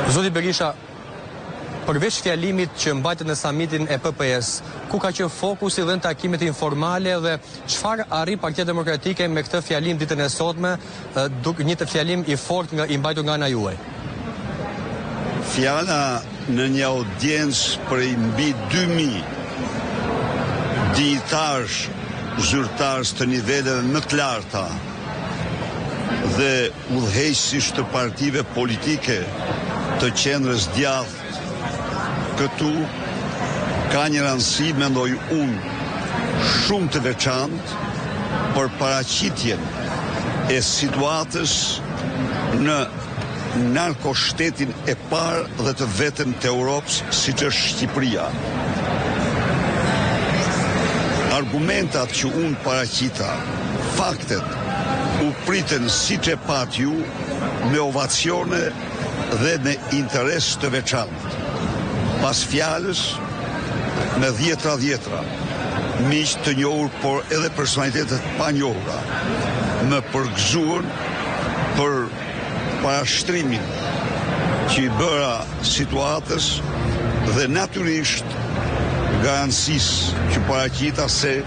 Zoti Berisha, përveç fjalimit që mbajtet në samitin e PPS, ku ka qenë fokusi dhe në takimet informale dhe çfarë arri Partia Demokratike me këtë fjalim ditën e sotme, një të fjalim i fortë i mbajtur nga ana juaj? Fjala në një audiencë për mbi 2000 dijetarësh, zyrtarës të niveleve më të larta dhe udhëheqësish të partive politike të qendrës djathtë, këtu ka një rëndësi, mendoj unë, shumë të veçantë për paraqitjen e situatës në narkoshtetin e parë dhe të vetëm të Europës, siç është Shqipëria. Argumentat që unë paraqita, faktet, u pritën siç e pat ju, me ovacione dhe me interes të veçantë. Pas fjalës, me dhjetra, miq të njohur, por edhe personalitetet pa njohura, më përgëzuan për parashtrimin që i bëra situatës dhe natyrisht garancisë që paraqita se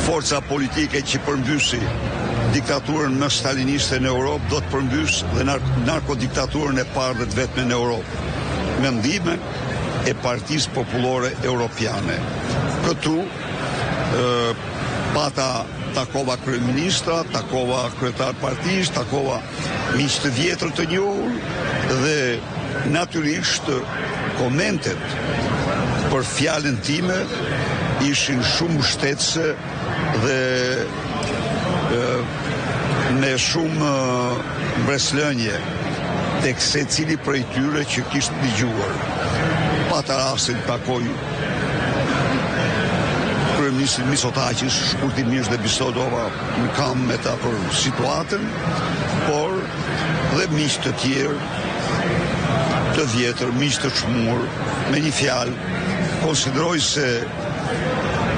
forca politike që përmbysi diktaturën më staliniste në Europë do të përmbys dhe narkodiktaturën e parë dhe të vetme në Europë. Mendimin e Partisë Popullore Europiane. Këtu pata takova kryeministra, takova kryetar partisë, takova miq të vjetër të njohur dhe natyrisht komentet për fjalën time ishin shumë mbështetëse dhe me shumë mbreslënje tek secili prej tyre që kishte dëgjuar. Pata rastin takoj kryeministrin Mitsotakis, shkurtimisht dhe bisedova në kam me ta për situatën, por dhe miq të tjerë, të vjetër, miq të çmuar, me një fjalë, konsideroj se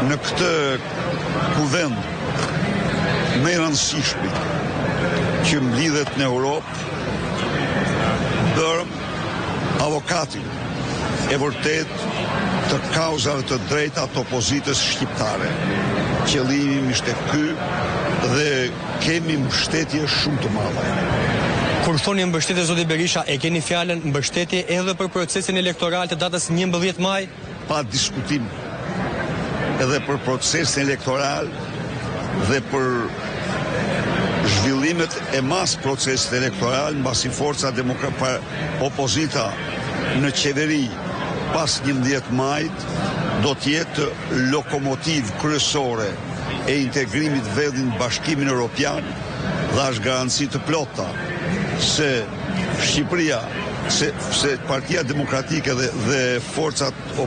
në këtë kuvend më i rëndësishëm që mblidhet në Europë, bërëm avokatin e vërtet të kauzave të drejta të opozitës shqiptare. Qëllimi ishte ky dhe kemi mbështetje shumë të madhe. Kur thoni mbështetje, zoti Berisha, e keni fjalën mbështetje edhe për procesin elektoral të datës 11 maj? Pa diskutim, edhe për procesin elektoral dhe për zhvillimet e mas procesit elektoral, mbasi forca opozita në qeveri pas 11 majt do t'jetë lokomotiv kryesore e integrimit vendit në Bashkimin Evropian dhe është garanci të plota se Shqipëria, se Partia Demokratike dhe forcat